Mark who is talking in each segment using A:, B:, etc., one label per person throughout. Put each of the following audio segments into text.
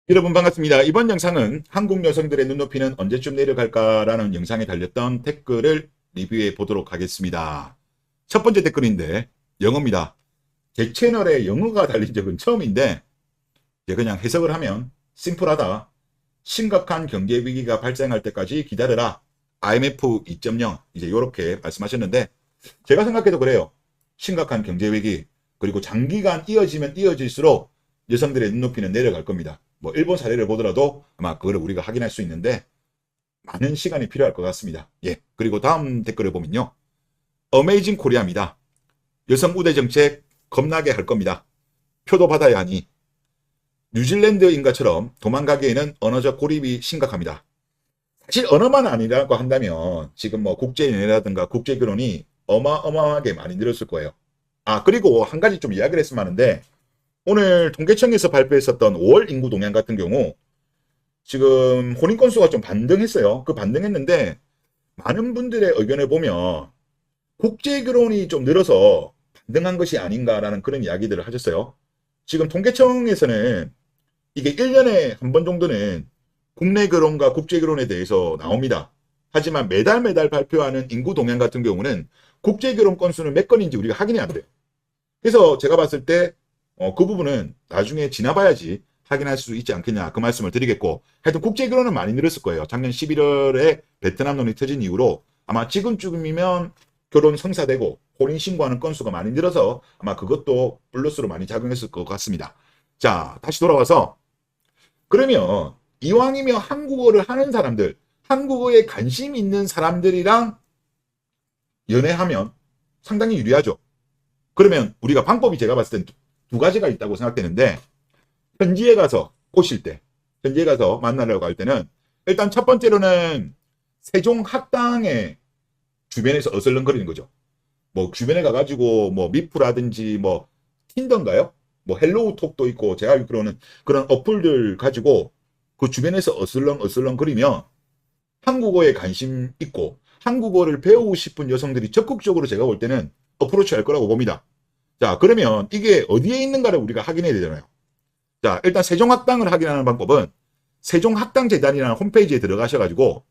A: 여러분 반갑습니다. 이번 영상은 한국 여성들의 눈높이는 언제쯤 내려갈까라는 영상에 달렸던 댓글을 리뷰해 보도록 하겠습니다. 첫 번째 댓글인데 영어입니다. 제 채널에 영어가 달린 적은 처음인데 이제 그냥 해석을 하면 심플하다. 심각한 경제 위기가 발생할 때까지 기다려라. IMF 2.0 이제 이렇게 말씀하셨는데 제가 생각해도 그래요. 심각한 경제 위기 그리고 장기간 이어지면 이어질수록 여성들의 눈높이는 내려갈 겁니다. 뭐 일본 사례를 보더라도 아마 그거를 우리가 확인할 수 있는데 많은 시간이 필요할 것 같습니다. 예. 그리고 다음 댓글을 보면요. 어메이징 코리아입니다. 여성 우대 정책 겁나게 할 겁니다. 표도 받아야 하니 뉴질랜드인가처럼 도망가기에는 언어적 고립이 심각합니다. 사실 언어만 아니라고 한다면 지금 뭐 국제연애라든가 국제결혼이 어마어마하게 많이 늘었을 거예요. 아, 그리고 한 가지 좀 이야기를 했으면 하는데 오늘 통계청에서 발표했었던 5월 인구 동향 같은 경우 지금 혼인 건수가 좀 반등했어요. 그 반등했는데 많은 분들의 의견을 보면 국제 결혼이 좀 늘어서 반등한 것이 아닌가라는 그런 이야기들을 하셨어요. 지금 통계청에서는 이게 1년에 한 번 정도는 국내 결혼과 국제 결혼에 대해서 나옵니다. 하지만 매달 매달 발표하는 인구 동향 같은 경우는 국제 결혼 건수는 몇 건인지 우리가 확인이 안 돼요. 그래서 제가 봤을 때 그 부분은 나중에 지나봐야지 확인할 수 있지 않겠냐 그 말씀을 드리겠고 하여튼 국제 결혼은 많이 늘었을 거예요. 작년 11월에 베트남론이 터진 이후로 아마 지금쯤이면 결혼 성사되고 혼인 신고하는 건수가 많이 늘어서 아마 그것도 플러스로 많이 작용했을 것 같습니다. 자, 다시 돌아와서 그러면 이왕이면 한국어를 하는 사람들, 한국어에 관심 있는 사람들이랑 연애하면 상당히 유리하죠. 그러면 우리가 방법이 제가 봤을 땐 두 가지가 있다고 생각되는데 현지에 가서 꼬실 때, 현지에 가서 만나려고 할 때는 일단 첫 번째로는 세종 학당의 주변에서 어슬렁거리는 거죠. 뭐 주변에 가가지고 뭐 미프라든지 뭐 틴더인가요? 뭐 헬로우톡도 있고 제가 알기로는 그런 어플들 가지고 그 주변에서 어슬렁거리면 한국어에 관심 있고 한국어를 배우고 싶은 여성들이 적극적으로 제가 볼 때는 어프로치 할 거라고 봅니다. 자, 그러면 이게 어디에 있는가를 우리가 확인해야 되잖아요. 자, 일단 세종학당을 확인하는 방법은 세종학당재단이라는 홈페이지에 들어가셔가지고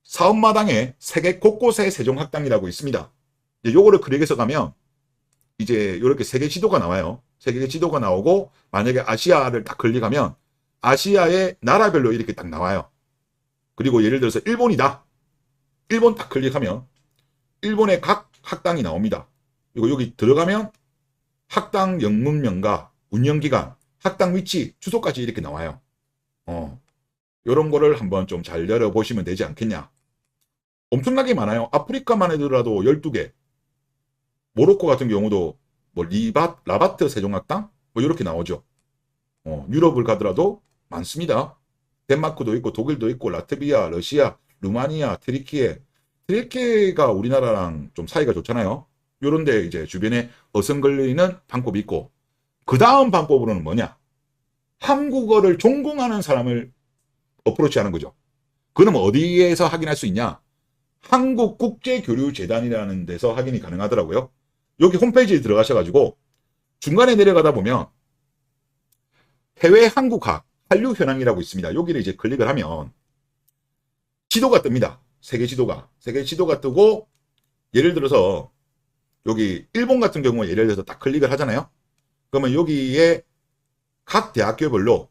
A: 사업마당에 세계 곳곳에 세종학당이라고 있습니다. 이제 요거를 클릭해서 가면 이제 이렇게 세계 지도가 나와요. 세계 지도가 나오고 만약에 아시아를 딱 클릭하면 아시아의 나라별로 이렇게 딱 나와요. 그리고 예를 들어서 일본이다. 일본 딱 클릭하면 일본의 각 학당이 나옵니다. 그리고 여기 들어가면 학당 영문명과 운영기간, 학당 위치, 주소까지 이렇게 나와요. 요런 거를 한번 좀 잘 열어보시면 되지 않겠냐. 엄청나게 많아요. 아프리카만 해도라도 12개. 모로코 같은 경우도 뭐 라바트 세종학당? 뭐 이렇게 나오죠. 유럽을 가더라도 많습니다. 덴마크도 있고 독일도 있고 라트비아, 러시아, 루마니아, 트리키에. 트리키가 우리나라랑 좀 사이가 좋잖아요. 요런데 이제 주변에 어성걸리는 방법이 있고 그 다음 방법으로는 뭐냐? 한국어를 전공하는 사람을 어프로치 하는 거죠. 그럼 어디에서 확인할 수 있냐? 한국국제교류재단이라는 데서 확인이 가능하더라고요. 여기 홈페이지에 들어가셔가지고 중간에 내려가다 보면 해외 한국학 한류 현황이라고 있습니다. 여기를 이제 클릭을 하면 지도가 뜹니다. 세계 지도가 뜨고 예를 들어서 여기 일본 같은 경우에 예를 들어서 딱 클릭을 하잖아요. 그러면 여기에 각 대학교별로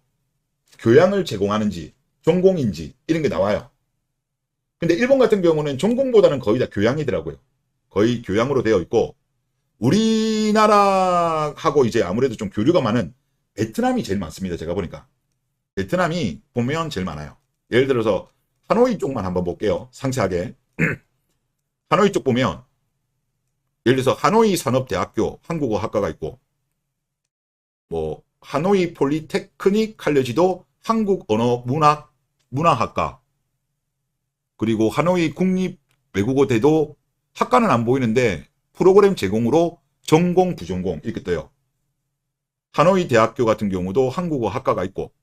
A: 교양을 제공하는지 전공인지 이런 게 나와요. 근데 일본 같은 경우는 전공보다는 거의 다 교양이더라고요. 거의 교양으로 되어 있고 우리나라하고 이제 아무래도 좀 교류가 많은 베트남이 제일 많습니다. 제가 보니까 베트남이 보면 제일 많아요. 예를 들어서 하노이 쪽만 한번 볼게요. 상세하게 하노이 쪽 보면 예를 들어서 하노이 산업대학교 한국어 학과가 있고 뭐 하노이 폴리테크닉 칼레지도 한국 언어 문화학과 그리고 하노이 국립 외국어대도 학과는 안 보이는데 프로그램 제공으로 전공 부전공 이렇게 떠요. 하노이 대학교 같은 경우도 한국어 학과가 있고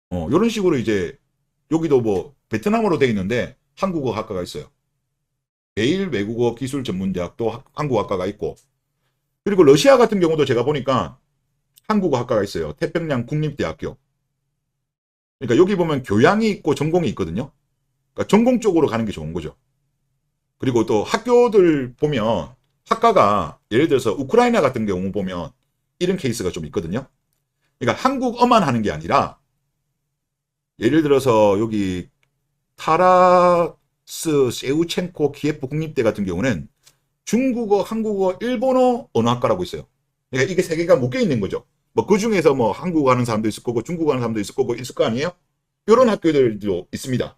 A: 이런 식으로 이제 여기도 뭐 베트남어로 돼 있는데 한국어 학과가 있어요. 베일 외국어 기술 전문대학도 한국어 학과가 있고 그리고 러시아 같은 경우도 제가 보니까 한국어 학과가 있어요. 태평양 국립대학교. 그러니까 여기 보면 교양이 있고 전공이 있거든요. 그러니까 전공 쪽으로 가는 게 좋은 거죠. 그리고 또 학교들 보면 학과가 예를 들어서 우크라이나 같은 경우 보면 이런 케이스가 좀 있거든요. 그러니까 한국어만 하는 게 아니라 예를 들어서 여기 타라스 세우첸코 키예프 국립대 같은 경우는 중국어, 한국어, 일본어 언어학과라고 있어요. 그러니까 이게 세 개가 묶여 있는 거죠. 뭐 그 중에서 뭐 한국어 하는 사람도 있을 거고 중국어 하는 사람도 있을 거고 있을 거 아니에요? 이런 학교들도 있습니다.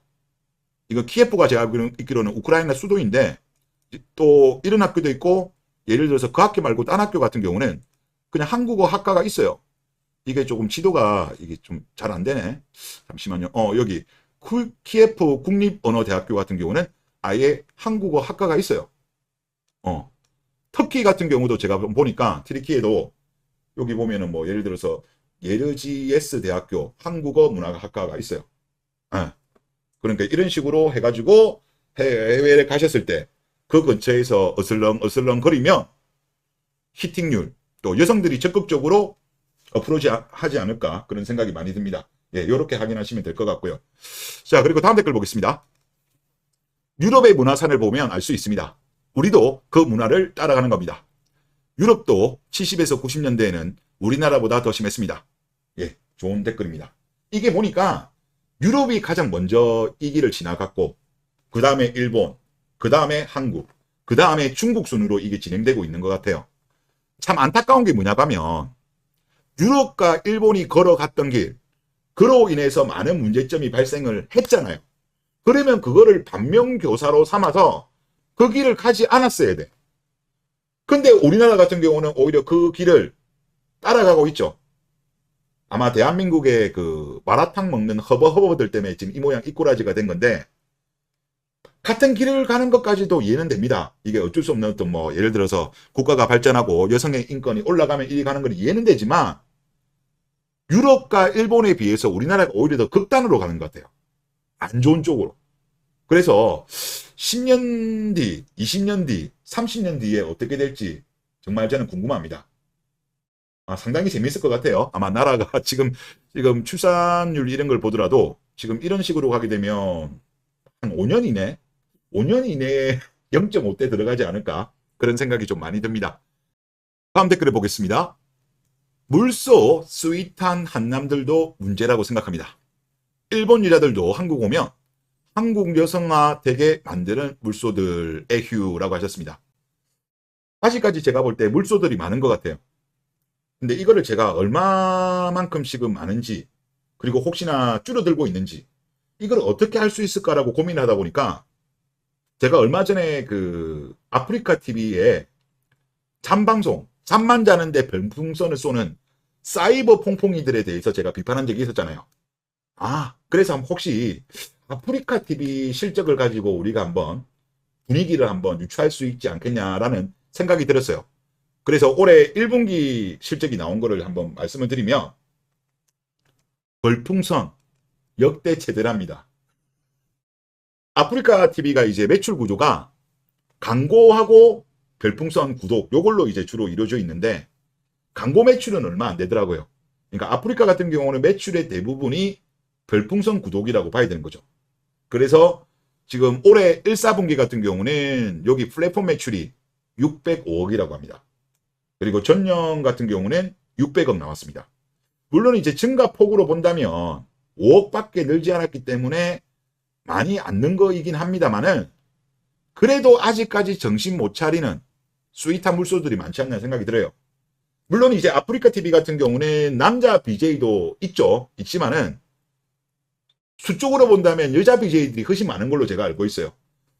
A: 이거 키예프가 제가 알기로는 우크라이나 수도인데 또 이런 학교도 있고 예를 들어서 그 학교 말고 딴 학교 같은 경우는 그냥 한국어 학과가 있어요. 이게 조금 지도가 이게 좀 잘 안 되네. 잠시만요. 여기 키예프 국립언어대학교 같은 경우는 아예 한국어 학과가 있어요. 터키 같은 경우도 제가 보니까 트리키에도 여기 보면은 뭐 예를 들어서 예르지예스 대학교 한국어 문화학과가 있어요. 예. 그러니까 이런 식으로 해가지고 해외에 가셨을 때 그 근처에서 어슬렁 거리면 히팅률 또 여성들이 적극적으로 어프로치 하지 않을까 그런 생각이 많이 듭니다. 예, 이렇게 확인하시면 될 것 같고요. 자, 그리고 다음 댓글 보겠습니다. 유럽의 문화산을 보면 알 수 있습니다. 우리도 그 문화를 따라가는 겁니다. 유럽도 70에서 90년대에는 우리나라보다 더 심했습니다. 예, 좋은 댓글입니다. 이게 보니까 유럽이 가장 먼저 이 길을 지나갔고 그 다음에 일본, 그 다음에 한국, 그 다음에 중국 순으로 이게 진행되고 있는 것 같아요. 참 안타까운 게 뭐냐고 하면 유럽과 일본이 걸어갔던 길, 그로 인해서 많은 문제점이 발생을 했잖아요. 그러면 그거를 반면교사로 삼아서 그 길을 가지 않았어야 돼. 근데 우리나라 같은 경우는 오히려 그 길을 따라가고 있죠. 아마 대한민국의 그 마라탕 먹는 허버허버들 때문에 지금 이 모양 이 꼬라지가 된 건데 같은 길을 가는 것까지도 이해는 됩니다. 이게 어쩔 수 없는 어떤 뭐 예를 들어서 국가가 발전하고 여성의 인권이 올라가면 이리 가는 건 이해는 되지만 유럽과 일본에 비해서 우리나라가 오히려 더 극단으로 가는 것 같아요. 안 좋은 쪽으로. 그래서 10년 뒤, 20년 뒤, 30년 뒤에 어떻게 될지 정말 저는 궁금합니다. 상당히 재밌을 것 같아요. 아마 나라가 지금 출산율 이런 걸 보더라도 지금 이런 식으로 가게 되면 한 5년 이내, 5년 이내에 0.5대 들어가지 않을까 그런 생각이 좀 많이 듭니다. 다음 댓글을 보겠습니다. 물소 스윗한 한남들도 문제라고 생각합니다. 일본 여자들도 한국 오면 한국 여성화 되게 만드는 물소들의 휴라고 하셨습니다. 아직까지 제가 볼 때 물소들이 많은 것 같아요. 근데 이거를 제가 얼마만큼씩은 많은지 그리고 혹시나 줄어들고 있는지 이걸 어떻게 할 수 있을까라고 고민하다 보니까 제가 얼마 전에 그 아프리카 TV에 잠방송, 잠만 자는데 별풍선을 쏘는 사이버 퐁퐁이들에 대해서 제가 비판한 적이 있었잖아요. 그래서 혹시 아프리카 TV 실적을 가지고 우리가 한번 분위기를 한번 유추할 수 있지 않겠냐라는 생각이 들었어요. 그래서 올해 1분기 실적이 나온 거를 한번 말씀을 드리면 별풍선 역대 최대랍니다. 아프리카 TV가 이제 매출 구조가 광고하고 별풍선 구독 요걸로 이제 주로 이루어져 있는데 광고 매출은 얼마 안 되더라고요. 그러니까 아프리카 같은 경우는 매출의 대부분이 별풍선 구독이라고 봐야 되는 거죠. 그래서 지금 올해 1, 4분기 같은 경우는 여기 플랫폼 매출이 605억이라고 합니다. 그리고 전년 같은 경우는 600억 나왔습니다. 물론 이제 증가폭으로 본다면 5억밖에 늘지 않았기 때문에 많이 안 는 거이긴 합니다만은 그래도 아직까지 정신 못 차리는 스윗한 물소들이 많지 않나 생각이 들어요. 물론 이제 아프리카 TV 같은 경우는 남자 BJ도 있지만은 수적으로 본다면 여자 BJ들이 훨씬 많은 걸로 제가 알고 있어요.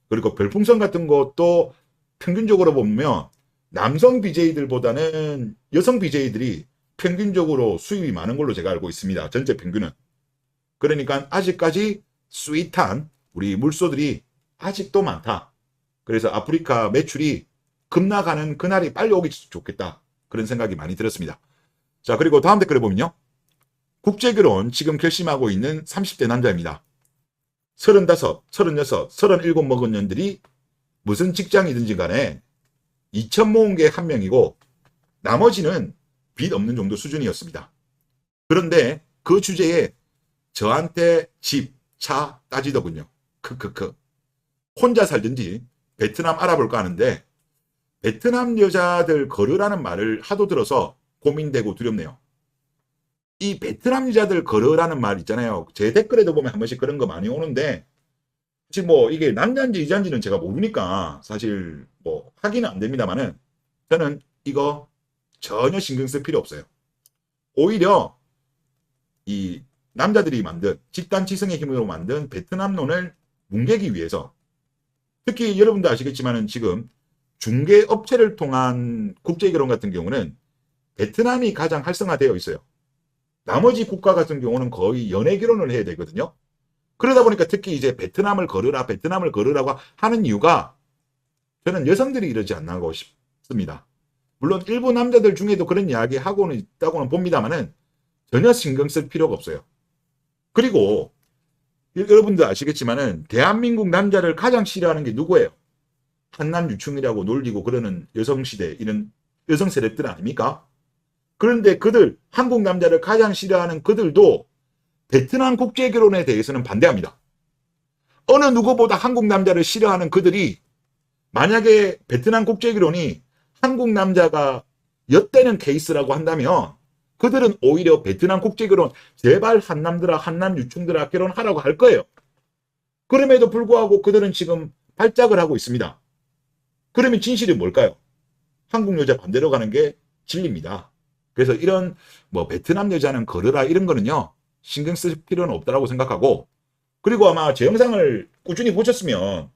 A: 그리고 별풍선 같은 것도 평균적으로 보면 남성 BJ들보다는 여성 BJ들이 평균적으로 수입이 많은 걸로 제가 알고 있습니다. 전체 평균은. 그러니까 아직까지 스윗한 우리 물소들이 아직도 많다. 그래서 아프리카 매출이 급락하는 그날이 빨리 오기 좋겠다. 그런 생각이 많이 들었습니다. 자, 그리고 다음 댓글을 보면요. 국제결혼 지금 결심하고 있는 30대 남자입니다. 35, 36, 37 먹은 년들이 무슨 직장이든지 간에 2천 모은 게 한 명이고 나머지는 빚 없는 정도 수준이었습니다. 그런데 그 주제에 저한테 집, 차 따지더군요. 크크크. 혼자 살든지 베트남 알아볼까 하는데 베트남 여자들 거르라는 말을 하도 들어서 고민되고 두렵네요. 이 베트남 여자들 거르라는 말 있잖아요. 제 댓글에도 보면 한 번씩 그런 거 많이 오는데 사실 뭐 이게 남자인지 여자인지는 제가 모르니까 사실 뭐 확인은 안 됩니다만은 저는 이거 전혀 신경 쓸 필요 없어요. 오히려 이 남자들이 만든 집단 지성의 힘으로 만든 베트남론을 뭉개기 위해서 특히 여러분도 아시겠지만은 지금 중개업체를 통한 국제결혼 같은 경우는 베트남이 가장 활성화되어 있어요. 나머지 국가 같은 경우는 거의 연애 결혼을 해야 되거든요. 그러다 보니까 특히 이제 베트남을 걸으라고 하는 이유가 저는 여성들이 이러지 않나 싶습니다. 물론 일부 남자들 중에도 그런 이야기 하고는 있다고는 봅니다만은 전혀 신경 쓸 필요가 없어요. 그리고 여러분도 아시겠지만은 대한민국 남자를 가장 싫어하는 게 누구예요? 한남 유충이라고 놀리고 그러는 여성시대 이런 여성 세력들 아닙니까? 그런데 그들 한국 남자를 가장 싫어하는 그들도 베트남 국제결혼에 대해서는 반대합니다. 어느 누구보다 한국 남자를 싫어하는 그들이 만약에 베트남 국제결혼이 한국 남자가 엿대는 케이스라고 한다면 그들은 오히려 베트남 국제결혼 제발 한남들아 한남 유충들아 결혼하라고 할 거예요. 그럼에도 불구하고 그들은 지금 발작을 하고 있습니다. 그러면 진실이 뭘까요? 한국 여자 반대로 가는 게 진리입니다. 그래서 이런 뭐 베트남 여자는 거르라 이런 거는요 신경 쓸 필요는 없다고 생각하고 그리고 아마 제 영상을 꾸준히 보셨으면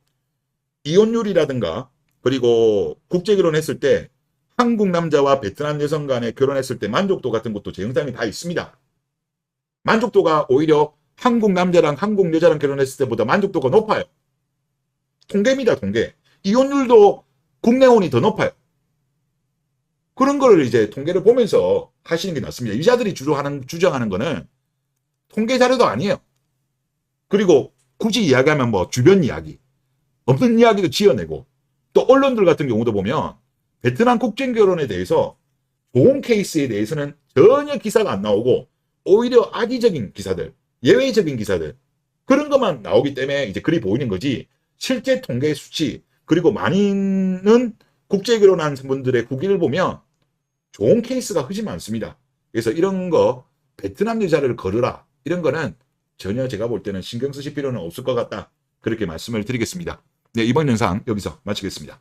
A: 이혼율이라든가 그리고 국제결혼했을 때 한국 남자와 베트남 여성 간에 결혼했을 때 만족도 같은 것도 제 영상에 다 있습니다. 만족도가 오히려 한국 남자랑 한국 여자랑 결혼했을 때보다 만족도가 높아요. 통계입니다, 통계. 이혼율도 국내혼이 더 높아요. 그런 거를 이제 통계를 보면서 하시는 게 낫습니다. 여자들이 주장하는 거는 통계 자료도 아니에요. 그리고 굳이 이야기하면 뭐 주변 이야기, 없는 이야기도 지어내고 또 언론들 같은 경우도 보면 베트남 국제결혼에 대해서 좋은 케이스에 대해서는 전혀 기사가 안 나오고 오히려 악의적인 기사들, 예외적인 기사들 그런 것만 나오기 때문에 이제 글이 보이는 거지 실제 통계 수치 그리고 많은 국제결혼한 분들의 후기를 보면 좋은 케이스가 흔치 많습니다. 그래서 이런 거 베트남 여자를 거르라 이런 거는 전혀 제가 볼 때는 신경 쓰실 필요는 없을 것 같다. 그렇게 말씀을 드리겠습니다. 네, 이번 영상 여기서 마치겠습니다.